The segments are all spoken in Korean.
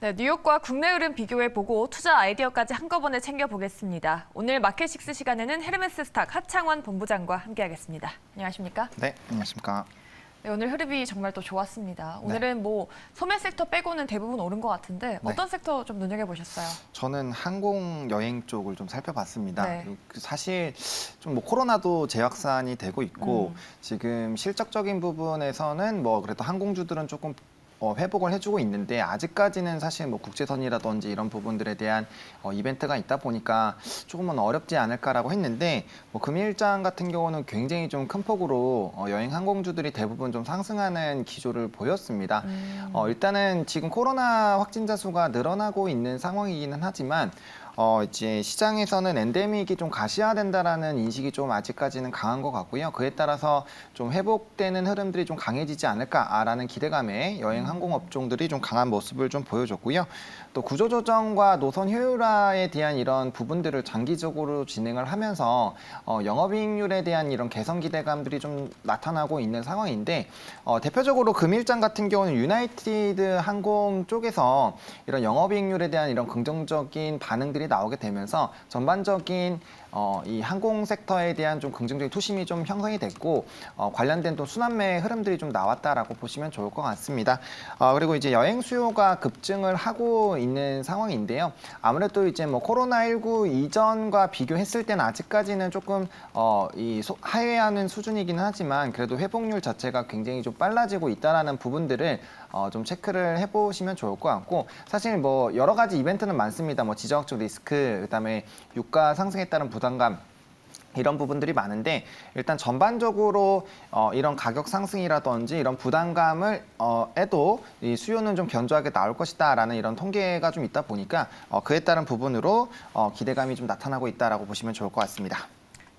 네, 뉴욕과 국내 흐름 비교해보고 투자 아이디어까지 한꺼번에 챙겨보겠습니다. 오늘 마켓식스 시간에는 헤르메스 스탁 하창원 본부장과 함께하겠습니다. 안녕하십니까? 네, 안녕하십니까. 네, 오늘 흐름이 정말 또 좋았습니다. 오늘은 뭐 소매 섹터 빼고는 대부분 오른 것 같은데 어떤 섹터 좀 눈여겨보셨어요? 저는 항공 여행 쪽을 좀 살펴봤습니다. 네. 사실 좀 뭐 코로나도 재확산이 되고 있고 지금 실적적인 부분에서는 뭐 그래도 항공주들은 조금 회복을 해주고 있는데 아직까지는 사실 뭐 국제선이라든지 이런 부분들에 대한 이벤트가 있다 보니까 조금은 어렵지 않을까라고 했는데 뭐 금일장 같은 경우는 굉장히 좀 큰 폭으로 여행 항공주들이 대부분 좀 상승하는 기조를 보였습니다. 일단은 지금 코로나 확진자 수가 늘어나고 있는 상황이기는 하지만 이제 시장에서는 엔데믹이 좀 가시화된다라는 인식이 좀 아직까지는 강한 것 같고요. 그에 따라서 좀 회복되는 흐름들이 좀 강해지지 않을까라는 기대감에 여행 항공 업종들이 좀 강한 모습을 좀 보여줬고요. 또 구조조정과 노선 효율화에 대한 이런 부분들을 장기적으로 진행을 하면서 영업이익률에 대한 이런 개선 기대감들이 좀 나타나고 있는 상황인데 대표적으로 금일장 같은 경우는 유나이티드 항공 쪽에서 이런 영업이익률에 대한 이런 긍정적인 반응들이 나오게 되면서 전반적인 이 항공 섹터에 대한 좀 긍정적인 투심이 좀 형성이 됐고 관련된 또 순환매 흐름들이 좀 나왔다라고 보시면 좋을 것 같습니다. 그리고 이제 여행 수요가 급증을 하고 있는 상황인데요. 아무래도 이제 뭐 코로나19 이전과 비교했을 때는 아직까지는 조금 하회하는 수준이기는 하지만 그래도 회복률 자체가 굉장히 좀 빨라지고 있다라는 부분들을 좀 체크를 해보시면 좋을 것 같고 사실 뭐 여러 가지 이벤트는 많습니다. 뭐 지정학적 리스크, 그다음에 유가 상승에 따른 부담감 이런 부분들이 많은데 일단 전반적으로 이런 가격 상승이라든지 이런 부담감을 에도 이 수요는 좀 견조하게 나올 것이다라는 이런 통계가 좀 있다 보니까 그에 따른 부분으로 기대감이 좀 나타나고 있다라고 보시면 좋을 것 같습니다.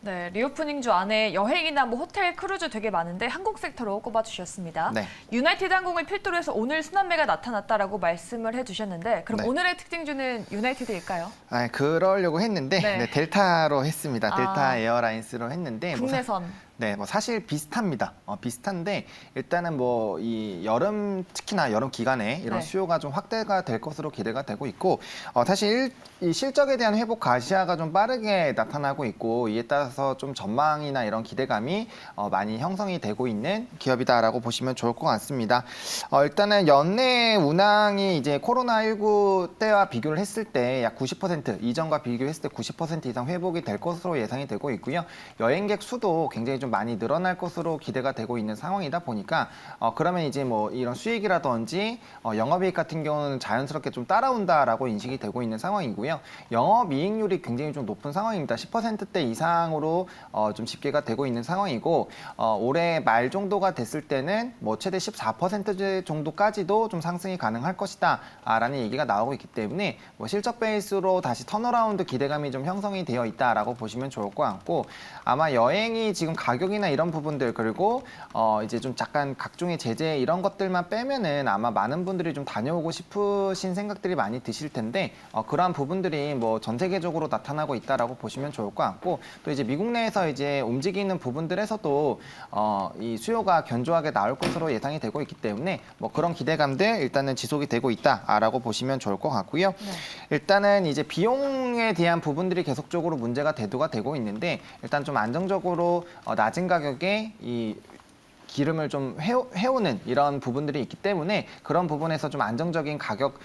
네, 리오프닝 주 안에 여행이나 뭐 호텔, 크루즈 되게 많은데 항공 섹터로 꼽아주셨습니다. 네. 유나이티드 항공을 필두로 해서 오늘 순환매가 나타났다라고 말씀을 해주셨는데 그럼 네. 오늘의 특징주는 유나이티드일까요? 그러려고 했는데 네. 델타로 했습니다. 델타 에어라인스로 했는데 국내선. 네, 뭐 사실 비슷합니다. 비슷한데 일단은 뭐 이 여름 특히나 여름 기간에 이런 네. 수요가 좀 확대가 될 것으로 기대가 되고 있고 사실 이 실적에 대한 회복 가시화가 좀 빠르게 나타나고 있고 이에 따라서 좀 전망이나 이런 기대감이 많이 형성이 되고 있는 기업이다라고 보시면 좋을 것 같습니다. 일단은 연내 운항이 이제 코로나19 때와 비교를 했을 때 약 90% 이전과 비교했을 때 90% 이상 회복이 될 것으로 예상이 되고 있고요. 여행객 수도 굉장히 좀 많이 늘어날 것으로 기대가 되고 있는 상황이다 보니까 그러면 이제 뭐 이런 수익이라든지 영업이익 같은 경우는 자연스럽게 좀 따라온다라고 인식이 되고 있는 상황이고요. 영업이익률이 굉장히 좀 높은 상황입니다. 10%대 이상으로 좀 집계가 되고 있는 상황이고 올해 말 정도가 됐을 때는 뭐 최대 14% 정도까지도 좀 상승이 가능할 것이다라는 얘기가 나오고 있기 때문에 뭐 실적 베이스로 다시 턴어라운드 기대감이 좀 형성이 되어 있다라고 보시면 좋을 것 같고 아마 여행이 지금 가격이나 이런 부분들 그리고 이제 좀 잠깐 각종의 제재 이런 것들만 빼면은 아마 많은 분들이 좀 다녀오고 싶으신 생각들이 많이 드실 텐데 그러한 부분들이 뭐 전 세계적으로 나타나고 있다라고 보시면 좋을 것 같고 또 이제 미국 내에서 이제 움직이는 부분들에서도 이 수요가 견조하게 나올 것으로 예상이 되고 있기 때문에 뭐 그런 기대감들 일단은 지속이 되고 있다라고 보시면 좋을 것 같고요. 네. 일단은 이제 비용에 대한 부분들이 계속적으로 문제가 대두가 되고 있는데 일단 좀 안정적으로 낮은 가격에 이 기름을 좀 해오는 이런 부분들이 있기 때문에 그런 부분에서 좀 안정적인 가격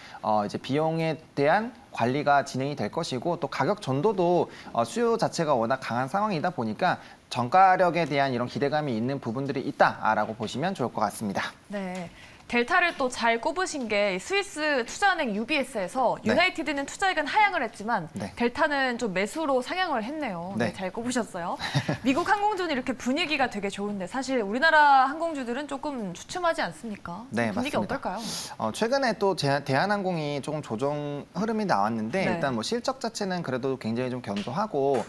이제 비용에 대한 관리가 진행이 될 것이고 또 가격 전도도 수요 자체가 워낙 강한 상황이다 보니까 정가력에 대한 이런 기대감이 있는 부분들이 있다라고 보시면 좋을 것 같습니다. 네. 델타를 또 잘 꼽으신 게 스위스 투자은행 UBS에서 네. 유나이티드는 투자액은 하향을 했지만 네. 델타는 좀 매수로 상향을 했네요. 네. 네, 잘 꼽으셨어요. 미국 항공주는 이렇게 분위기가 되게 좋은데 사실 우리나라 항공주들은 조금 주춤하지 않습니까? 네, 분위기 맞습니다. 어떨까요? 최근에 또 대한항공이 조금 조정 흐름이 나왔는데 네. 일단 뭐 실적 자체는 그래도 굉장히 좀 견조하고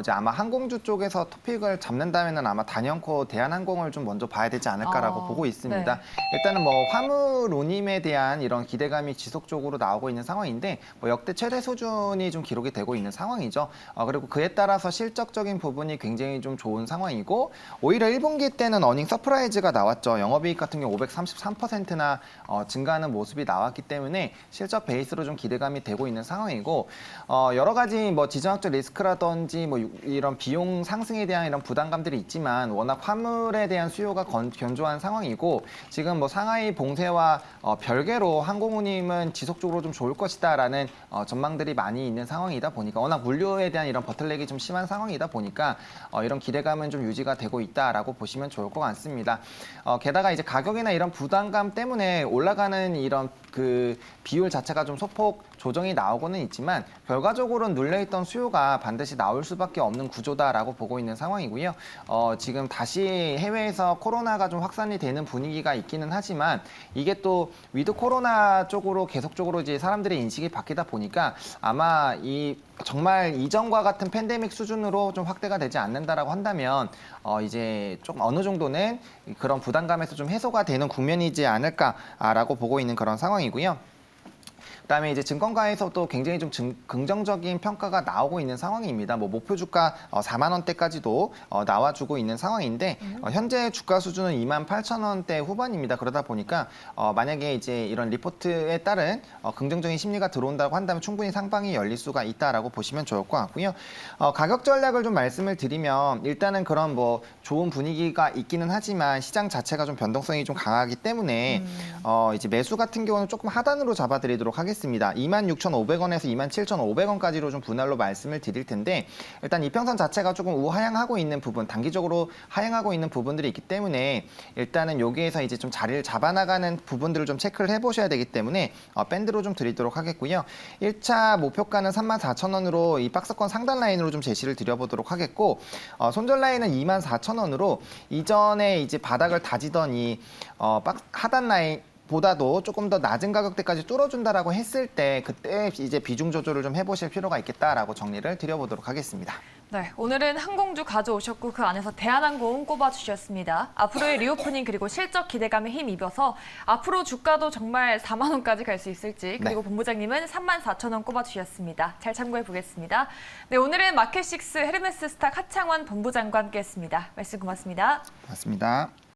이제 아마 항공주 쪽에서 토픽을 잡는다면은 아마 단연코 대한항공을 좀 먼저 봐야 되지 않을까라고 보고 있습니다. 네. 일단은 뭐 화물운임에 대한 이런 기대감이 지속적으로 나오고 있는 상황인데 역대 최대 수준이 좀 기록이 되고 있는 상황이죠. 그리고 그에 따라서 실적적인 부분이 굉장히 좀 좋은 상황이고 오히려 1분기 때는 어닝 서프라이즈가 나왔죠. 영업이익 같은 경우 533%나 증가하는 모습이 나왔기 때문에 실적 베이스로 좀 기대감이 되고 있는 상황이고 여러 가지 뭐 지정학적 리스크라든지 뭐 이런 비용 상승에 대한 이런 부담감들이 있지만 워낙 화물에 대한 수요가 견조한 상황이고 지금 뭐 상하이 봉쇄와 별개로 항공운임은 지속적으로 좀 좋을 것이다라는 전망들이 많이 있는 상황이다 보니까 워낙 물류에 대한 이런 버틀렉이 좀 심한 상황이다 보니까 이런 기대감은 좀 유지가 되고 있다라고 보시면 좋을 것 같습니다. 게다가 이제 가격이나 이런 부담감 때문에 올라가는 이런 그 비율 자체가 좀 소폭 조정이 나오고는 있지만 결과적으로는 눌려있던 수요가 반드시 나올 수밖에 없는 구조다라고 보고 있는 상황이고요. 지금 다시 해외에서 코로나가 좀 확산이 되는 분위기가 있기는 하지만 이게 또 위드 코로나 쪽으로 계속적으로 이제 사람들의 인식이 바뀌다 보니까 아마 이 정말 이전과 같은 팬데믹 수준으로 좀 확대가 되지 않는다라고 한다면 이제 좀 어느 정도는 그런 부담감에서 좀 해소가 되는 국면이지 않을까라고 보고 있는 그런 상황이고요. 그다음에 이제 증권가에서도 굉장히 좀 긍정적인 평가가 나오고 있는 상황입니다. 뭐 목표 주가 4만 원대까지도 나와주고 있는 상황인데 현재 주가 수준은 28,000원대 후반입니다. 그러다 보니까 만약에 이제 이런 리포트에 따른 긍정적인 심리가 들어온다고 한다면 충분히 상방이 열릴 수가 있다라고 보시면 좋을 것 같고요. 가격 전략을 좀 말씀을 드리면 일단은 그런 뭐 좋은 분위기가 있기는 하지만 시장 자체가 좀 변동성이 좀 강하기 때문에 이제 매수 같은 경우는 조금 하단으로 잡아드리도록 하겠습니다. 26,500원에서 27,500원까지로 좀 분할로 말씀을 드릴 텐데 일단 이평선 자체가 조금 우하향하고 있는 부분, 단기적으로 하향하고 있는 부분들이 있기 때문에 일단은 여기에서 이제 좀 자리를 잡아나가는 부분들을 좀 체크를 해보셔야 되기 때문에 밴드로 좀 드리도록 하겠고요. 1차 목표가는 34,000원으로 이 박스권 상단 라인으로 좀 제시를 드려보도록 하겠고 손절 라인은 24,000원으로 이전에 이제 바닥을 다지던 이 하단 라인 보다도 조금 더 낮은 가격대까지 뚫어준다라고 했을 때 그때 이제 비중 조절을 좀 해보실 필요가 있겠다라고 정리를 드려보도록 하겠습니다. 네, 오늘은 항공주 가져오셨고 그 안에서 대한항공 꼽아주셨습니다. 앞으로의 리오프닝 그리고 실적 기대감에 힘입어서 앞으로 주가도 정말 4만 원까지 갈 수 있을지 그리고 네. 본부장님은 34,000원 꼽아주셨습니다. 잘 참고해 보겠습니다. 네, 오늘은 마켓식스 헤르메스 스탁 하창원 본부장과 함께했습니다. 말씀 고맙습니다. 맞습니다.